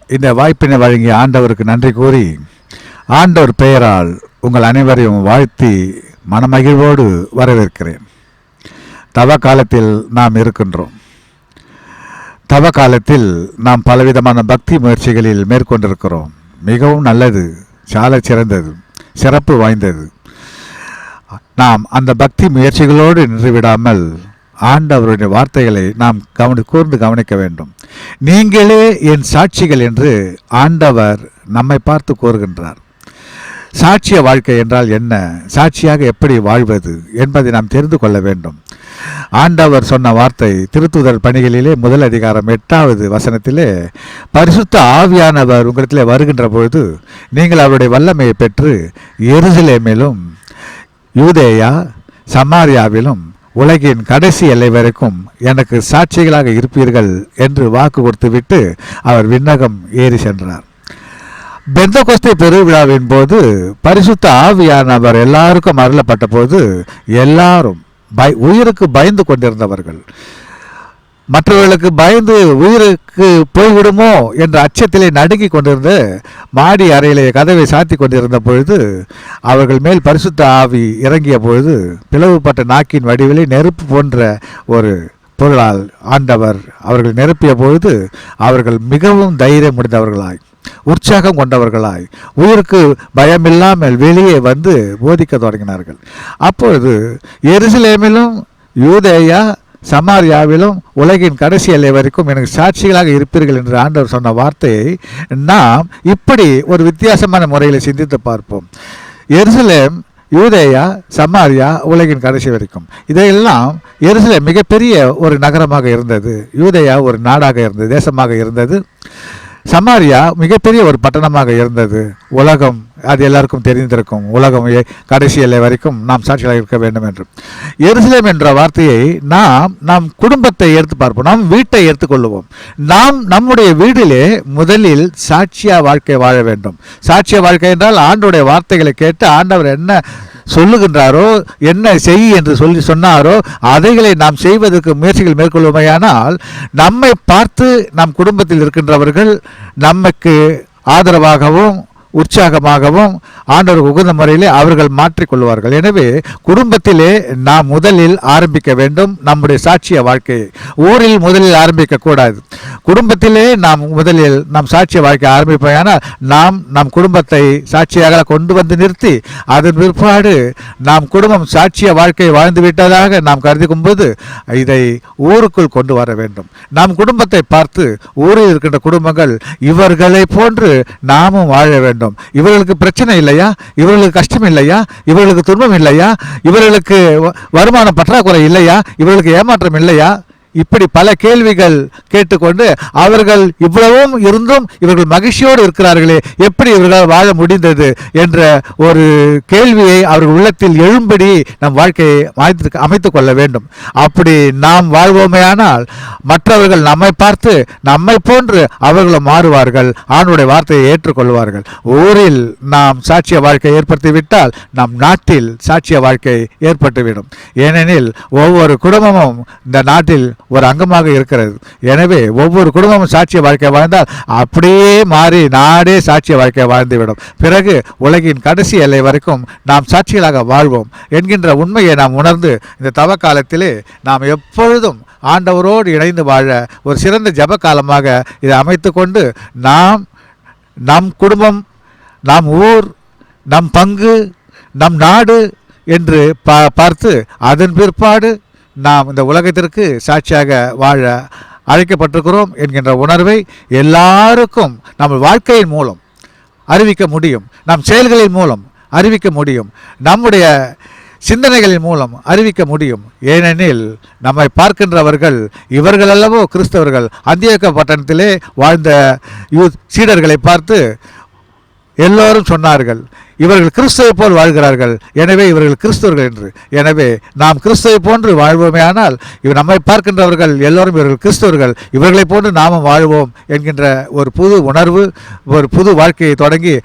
இந்த வாய்ப்பினை வழங்கிய ஆண்டவருக்கு நன்றி கூறி, ஆண்டவர் பெயரால் உங்கள் அனைவரையும் வாழ்த்தி மனமகிழ்வோடு வரவேற்கிறேன். தவ காலத்தில் நாம் இருக்கின்றோம். தவ காலத்தில் நாம் பலவிதமான பக்தி முயற்சிகளில் மேற்கொண்டிருக்கிறோம். மிகவும் நல்லது, சால சிறந்தது, சிறப்பு வாய்ந்தது. நாம் அந்த பக்தி முயற்சிகளோடு நின்றுவிடாமல் ஆண்டவருடைய வார்த்தைகளை நாம் கூர்ந்து கவனிக்க வேண்டும். நீங்களே என் சாட்சிகள் என்று ஆண்டவர் நம்மை பார்த்து கூறுகின்றார். சாட்சிய வாழ்க்கை என்றால் என்ன, சாட்சியாக எப்படி வாழ்வது என்பதை நாம் தெரிந்து கொள்ள வேண்டும். ஆண்டவர் சொன்ன வார்த்தை திருத்துதர் பணிகளிலே 1 அதிகாரம் 8வது வசனத்திலே, பரிசுத்த ஆவியானவர் உங்களிடத்திலே வருகின்ற பொழுது நீங்கள் அவருடைய வல்லமையை பெற்று எருசலேமிலும் யூதேயா சமாரியாவிலும் உலகின் கடைசி எல்லை வரைக்கும் எனக்கு சாட்சிகளாக இருப்பீர்கள் என்று வாக்கு கொடுத்துவிட்டு அவர் விண்ணகம் ஏறி சென்றார். பெந்தகோஸ்தே பெருவிழாவின் போது பரிசுத்த ஆவியானவர் எல்லாருக்கும் அருளப்பட்ட போது எல்லாரும் உயிருக்கு பயந்து கொண்டிருந்தவர்கள், மற்றவர்களுக்கு பயந்து உயிருக்கு போய்விடுமோ என்ற அச்சத்திலே நடுங்கி கொண்டிருந்த மாடி அறையிலே கதவை சாத்தி கொண்டிருந்த பொழுது அவர்கள் மேல் பரிசுத்த ஆவி இறங்கிய பொழுது பிளவுபட்ட நாக்கின் வடிவிலே நெருப்பு போன்ற ஒரு பொருளால் ஆண்டவர் அவர்கள் நிரப்பிய பொழுது அவர்கள் மிகவும் தைரியம் முடிந்தவர்களாய், உற்சாகம் கொண்டவர்களாய், உயிருக்கு பயமில்லாமல் வெளியே வந்து போதிக்க தொடங்கினார்கள். அப்பொழுது எருசலேமிலும் யூதேயா சமாரியாவிலும் உலகின் கடைசி எல்லை வரைக்கும் எனக்கு சாட்சிகளாக இருப்பீர்கள் என்று ஆண்டவர் சொன்ன வார்த்தையை நாம் இப்படி ஒரு வித்தியாசமான முறையில் சிந்தித்து பார்ப்போம். எருசலேம், யூதேயா, சமாரியா, உலகின் கடைசி வரைக்கும், இதையெல்லாம் எருசலேம் மிகப்பெரிய ஒரு நகரமாக இருந்தது, யூதேயா ஒரு நாடாக இருந்தது, தேசமாக இருந்தது, சமாரியா மிகப்பெரிய ஒரு பட்டணமாக இருந்தது. உலகம் அது எல்லாருக்கும் தெரிந்திருக்கும், உலகம் கடைசி எல்லை வரைக்கும் நாம் சாட்சிகளாக இருக்க வேண்டும் என்று. எருசலேம் என்ற வார்த்தையை நம் குடும்பத்தை எடுத்து பார்ப்போம், நாம் வீட்டை எடுத்துக்கொள்ளுவோம். நாம் நம்முடைய வீட்டிலே முதலில் சாட்சியா வாழ்க்கை வாழ வேண்டும். சாட்சிய வாழ்க்கை என்றால் ஆண்டவருடைய வார்த்தைகளை கேட்டு ஆண்டவர் என்ன சொல்லுகின்றாரோ, என்ன செய் என்று சொன்னாரோ அதைகளை நாம் செய்வதற்கு முயற்சிகள் மேற்கொள்வோமையானால் நம்மை பார்த்து நம் குடும்பத்தில் இருக்கின்றவர்கள் நமக்கு ஆதரவாகவும் உற்சாகமாகவும் ஆண்டவருக்கு உகந்த முறையிலே அவர்கள் மாற்றிக்கொள்வார்கள். எனவே குடும்பத்திலே நாம் முதலில் ஆரம்பிக்க வேண்டும் நம்முடைய சாட்சிய வாழ்க்கையை. ஊரில் முதலில் ஆரம்பிக்கக்கூடாது, குடும்பத்திலே நாம் முதலில் நம் சாட்சிய வாழ்க்கையை ஆரம்பிப்போம். நம் குடும்பத்தை சாட்சியாக கொண்டு வந்து நிறுத்தி அதன் பிற்பாடு நாம் குடும்பம் சாட்சிய வாழ்க்கையை வாழ்ந்து விட்டதாக நாம் கருதிக்கும் போது இதை ஊருக்குள் கொண்டு வர வேண்டும். நம் குடும்பத்தை பார்த்து ஊரில் இருக்கின்ற குடும்பங்கள் இவர்களை போன்று நாமும் வாழ வேண்டும். இவர்களுக்கு பிரச்சனை இல்லையா, இவர்களுக்கு கஷ்டம் இல்லையா, இவர்களுக்கு துன்பம் இல்லையா, இவர்களுக்கு வருமான பற்றாக்குறை இல்லையா, இவர்களுக்கு ஏமாற்றம் இல்லையா, இப்படி பல கேள்விகள் கேட்டுக்கொண்டு அவர்கள் இவ்வளவும் இருந்தும் இவர்கள் மகிழ்ச்சியோடு இருக்கிறார்களே, எப்படி இவர்களால் வாழ முடிந்தது என்ற ஒரு கேள்வியை அவர்கள் உள்ளத்தில் எழும்படி நம் வாழ்க்கையை அமைத்து கொள்ள வேண்டும். அப்படி நாம் வாழ்வோமேயானால் மற்றவர்கள் நம்மை பார்த்து நம்மை போன்று அவர்களும் மாறுவார்கள், ஆண்டவருடைய வார்த்தையை ஏற்றுக்கொள்வார்கள். ஊரில் நாம் சாட்சிய வாழ்க்கை ஏற்படுத்திவிட்டால் நம் நாட்டில் சாட்சிய வாழ்க்கை ஏற்பட்டுவிடும். ஏனெனில் ஒவ்வொரு குடும்பமும் இந்த நாட்டில் ஒரு அங்கமாக இருக்கிறது. எனவே ஒவ்வொரு குடும்பமும் சாட்சிய வாழ்க்கை வாழ்ந்தால் அப்படியே மாறி நாடே சாட்சிய வாழ்க்கை வாழ்ந்துவிடும். பிறகு உலகின் கடைசி எல்லை வரைக்கும் நாம் சாட்சிகளாக வாழ்வோம் என்கின்ற உண்மையை நாம் உணர்ந்து இந்த தவ காலத்திலே நாம் எப்பொழுதும் ஆண்டவரோடு இணைந்து வாழ ஒரு சிறந்த ஜப காலமாக இதை அமைத்து கொண்டு நம் குடும்பம், நம் ஊர், நம் பங்கு, நம் நாடு என்று பார்த்து அதன் பிற்பாடு நாம் இந்த உலகத்திற்கு சாட்சியாக வாழ அழைக்கப்பட்டிருக்கிறோம் என்கின்ற உணர்வை எல்லாருக்கும் நம்ம வாழ்க்கையின் மூலம் அறிவிக்க முடியும், நம் செயல்களின் மூலம் அறிவிக்க முடியும், நம்முடைய சிந்தனைகளின் மூலம் அறிவிக்க முடியும். ஏனெனில் நம்மை பார்க்கின்றவர்கள் இவர்கள் அல்லவோ கிறிஸ்தவர்கள். அந்தியோக்கியா பட்டணத்திலே வாழ்ந்த சீடர்களை பார்த்து எல்லோரும் சொன்னார்கள், இவர்கள் கிறிஸ்துவை போல் வாழ்கிறார்கள், எனவே இவர்கள் கிறிஸ்தவர்கள் என்று. எனவே நாம் கிறிஸ்துவை போன்று வாழ்வோமேயானால் நம்மை பார்க்கின்றவர்கள் எல்லோரும் இவர்கள் கிறிஸ்தவர்கள், இவர்களை போன்று நாமும் வாழ்வோம் என்கின்ற ஒரு புது உணர்வு, ஒரு புது வாழ்க்கையை தொடங்கி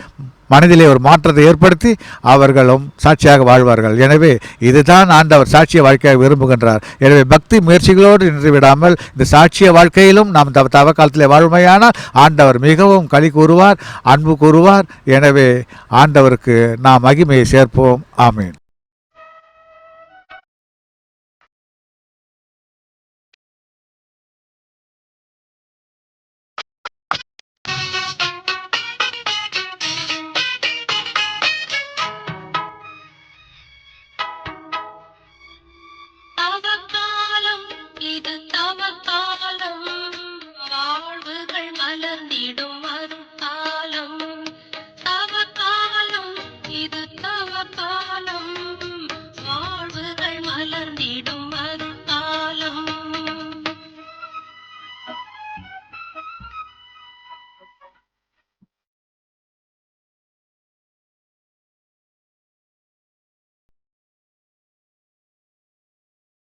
மனதிலே ஒரு மாற்றத்தை ஏற்படுத்தி அவர்களும் சாட்சியாக வாழ்வார்கள். எனவே இதுதான் ஆண்டவர் சாட்சிய வாழ்க்கையாக விரும்புகின்றார். எனவே பக்தி முயற்சிகளோடு நின்று விடாமல் இந்த சாட்சிய வாழ்க்கையிலும் நாம் தவ காலத்திலே வாழ்மையானால் ஆண்டவர் மிகவும் களி கூறுவார், அன்பு கூறுவார். எனவே ஆண்டவருக்கு நாம் மகிமையை சேர்ப்போம். ஆமீன். தவக்காலம் இது தவக்காலம், வாழ்வுகள் மலர்ந்திடும் அருட்காலம். தவக்காலம் இது தவக்காலம்,